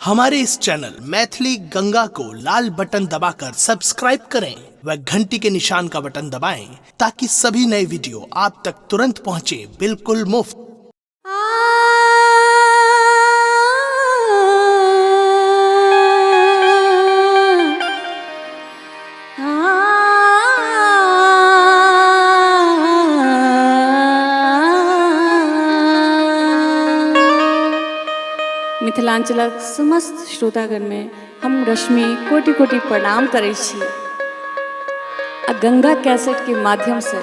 हमारे इस चैनल मैथिली गंगा को लाल बटन दबाकर सब्सक्राइब करें व घंटी के निशान का बटन दबाएं ताकि सभी नए वीडियो आप तक तुरंत पहुंचे बिल्कुल मुफ्त। मिथिलांचलक समस्त श्रोतागण में हम रश्मि कोटि कोटि प्रणाम करै छी। आ गंगा कैसेट के माध्यम से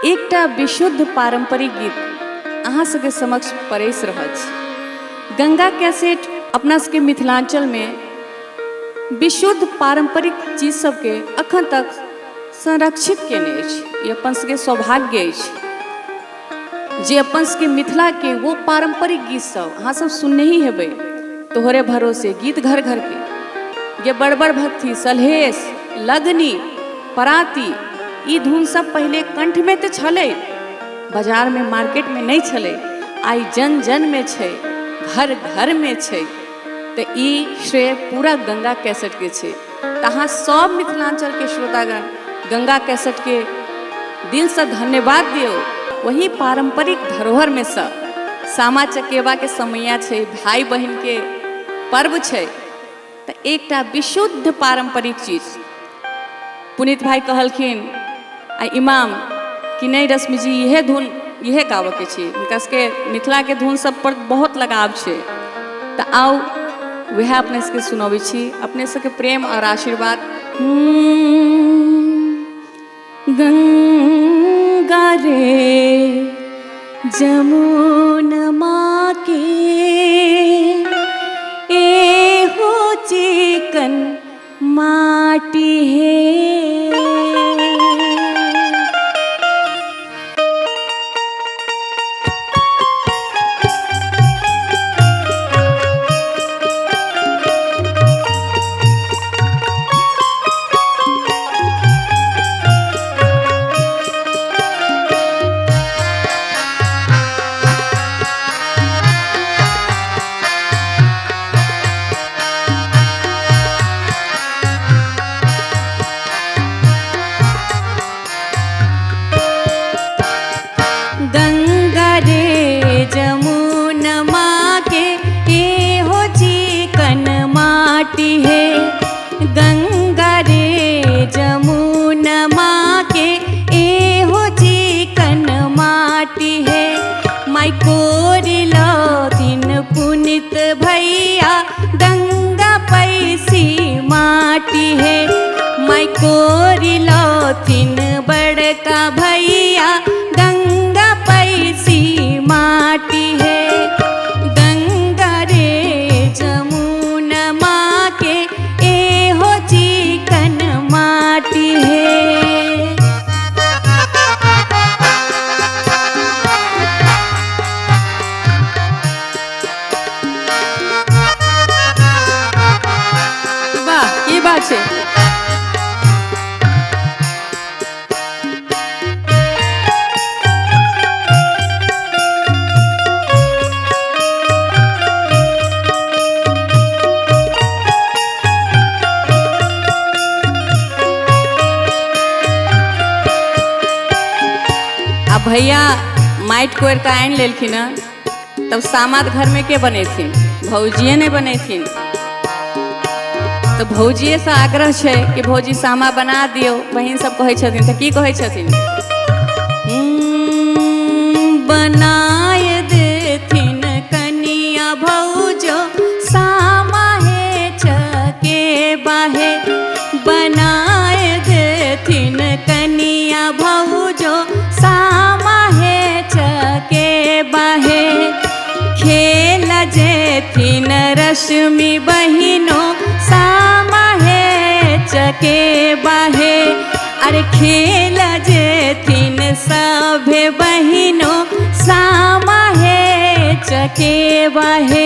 एकटा विशुद्ध पारंपरिक गीत अहाँ सबके समक्ष परस रहल छी। गंगा कैसेट अपना सबके मिथिलांचल में विशुद्ध पारंपरिक चीज सबके अखन तक संरक्षित केने अछि। ई अपन सबके सौभाग्य अछि जे अपन सबके मिथिला के वो पारंपरिक गीत सब अहाँ सब सुनने ही हेबै। तोहरे भरोसे गीत घर घर के ये बड़बड़ भक्ति सलहेश लगनी पराती ई धुन सब पहले कंठ में तो छले, बाजार में मार्केट में नहीं छले, आई जन जन में छै, घर घर में छै। तो ई श्रेय पूरा गंगा कैसेट के छै। तहाँ सब मिथिलांचल के श्रोतागण गंगा कैसेट के दिल से धन्यवाद दियो। वही पारंपरिक धरोहर में से सामा चकेवा के समैया छै, भाई बहन के पर्व छै। तो एकटा विशुद्ध पारंपरिक चीज पुनीत भाई कहलखिन आ इमाम कि नहीं रश्मि जी यह धुन यह गावे के छै, हुनका सबके मिथिला के धुन सब पर बहुत लगाव छै। तो आओ वह अपने सबके सुनबै छी, अपने सबके प्रेम और आशीर्वाद। गंगा रे जमुनमा के ए हो चिकन माटी है। भैया गंगा पैसी माटी है, माई कोरी लौथिन बड़का भैया गंगा पैसी माटी है। गंगा रे जमुनमा के ए हो चिकन माटी है। છે आ भैया माइट कोर का आन लेलखिन तब सामाद घर में के बनेथिन, भौजिए नहीं बनेथिन। तो भौजिए से आग्रह है कि भौजी सामा बना दियो। बहन सब कहे छथिन तो की कहे छथिन, बनाए देथिन कनिया भौजो सामा है चके बाहे। बनाए देथिन कनिया भौजो सामा है चके बाहे। खेल जेथिन रश्मि बहिनो सामा है चके बाहे। अरे खेल जेथिन सभे बहिनो सामा है चके बाहे।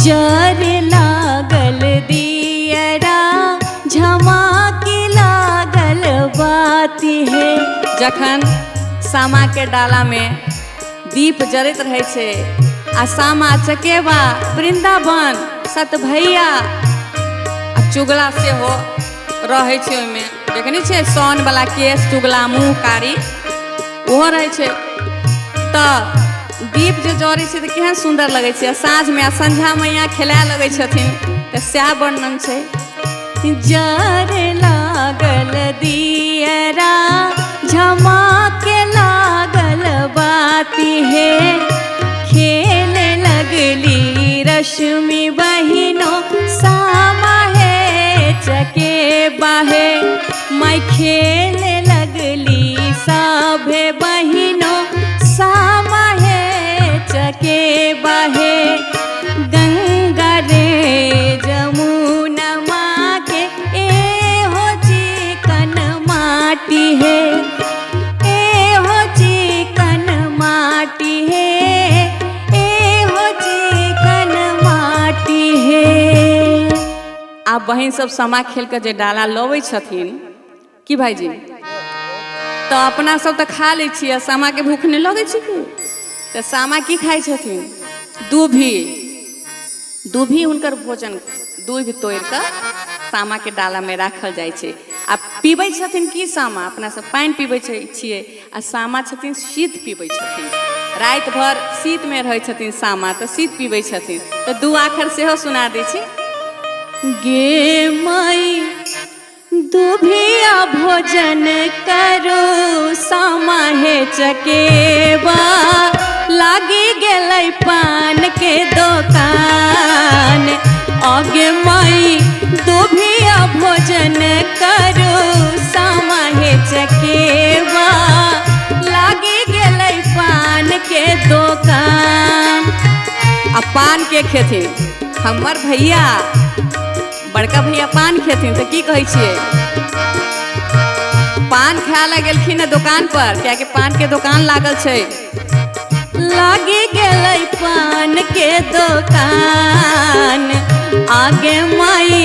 जर लागल दियरा झमाके लागल बाती है। जखन सामा के डाला में दीप जरत रहे छे आ सामा चकेबा वृंदावन सत भैया आ चुगला से हो रहे छे। ओइमे देखनी छे सोन वाला केस चुगला मुंह कारी ओहो रहे छे। त दीप जो जरे छे त केहन सुंदर लगे छे। साँझ में आ संझा मैया खेला लगे छथिन त सएह वर्णन छे। जर लागल दियरा झमाके लागल बाती है। खेले लगली रश्मि बहिनों सामा है चकेबा है। मैं खेले लगली सभे बहिनों सामा है चकेबा है। गंगा रे जमुना माँ के ए हो चिकन माटी है। ए हो चिकन माटी है। ए हो चिकन माटी है। आप बहन सब सामा खेल के जे डाला लबै छथिन कि भाईजी तो अपना सब तो खा ले छियै। सामा के भूख नहीं लगे छै कि तो सामा की खाई छथिन दूभी। दूभी हुनकर भोजन दूध तोड़ कर सामा के डाला में राखल जाय छै। आ पीबै छथिन की सामा अपना सब पानि पीबै छियै आ सामा छथिन शीत पीबै छथिन। रात भर शीत में रहै छथिन सामा तो शीत पीबै छथिन। तो दू आखर सेहो सुना दै छी। गे माई दूभिया भोजन करो सामा है चकेबा। लागी गेलै पान के दुकान। आगे माई दूभिया भोजन करो सामा है चकेबा। लागी गेलै पान के दुकान। आ पान के खेथिन हमर भैया बड़का भैया पान खेथिन तो की कहै छियै पान खाय ला गेलखिन है दुकान पर क्या कि पान के दुकान लागल छै। लागी गेलै पान के दुकान। आगे माई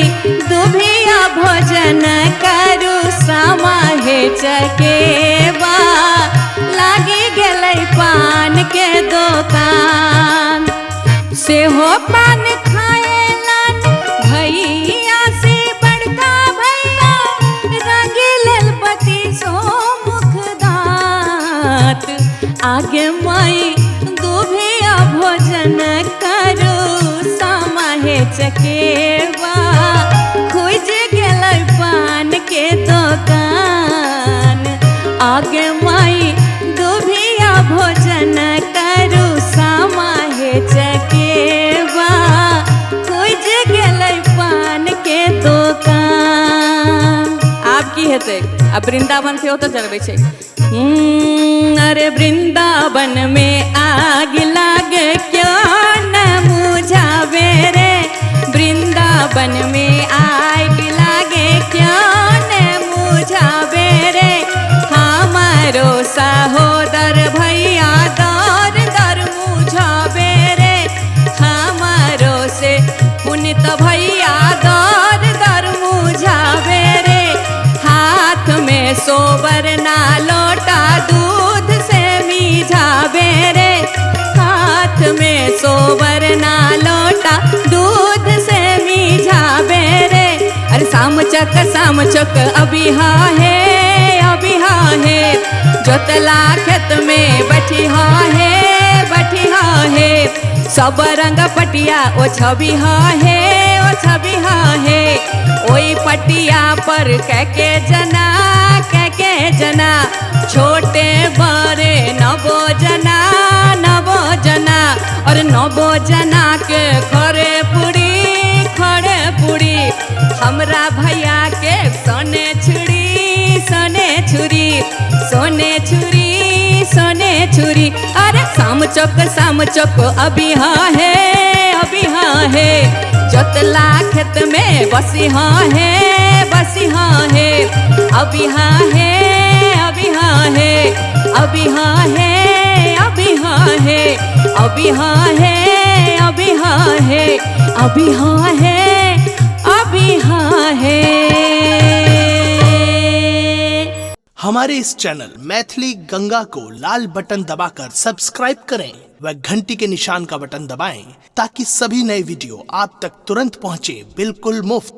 दूभिया भोजन करू सामा हे चकेबा। लागी गेलै पान के दुकान। सेहो पान खाए लान भैया से बड़का भैया। रंगील पति सो मुख दांत। आगे माई दूभिया भोजन करू सामा हे चकेबा। खोज गेलै पान के दुकान। आगे माई दूभिया भोजन करू सामा हे चकेबा। खोज गेलै पान के दुकान। आब की हेतै अब वृंदावन से तो जलबै छै। अरे वृंदावन में आग लाग क्यों न मुझावे रे। वृंदावन में आग लागे क्यों न मुझावे रे। हमारो सहोदर भैया दर दर मुझावे रे। हमारो से पुनित भैया दर दर मुझावे रे। हाथ में सोबर ना लोटा दूध से मीझावे रे। हाथ में सोबर ना लोटा दूध से मीझावे रे। अरे साम चक अभी हाँ है जोतला खेत में बैठी हाँ है। सब रंग पटिया ओ छवि हाँ है। ओई पटिया पर के जना छोटे बड़े नवो जना और नवो जना के खड़े पुड़ी। हमरा भैया के सोने छुरी। अरे साम चौक अभी हाँ है। जोतला खेत में बसी हाँ है। अभी हाँ है। अभी हाँ है, अभी हाँ है। हमारे इस चैनल मैथिली गंगा को लाल बटन दबाकर सब्सक्राइब करें व घंटी के निशान का बटन दबाएं ताकि सभी नए वीडियो आप तक तुरंत पहुंचे बिल्कुल मुफ्त।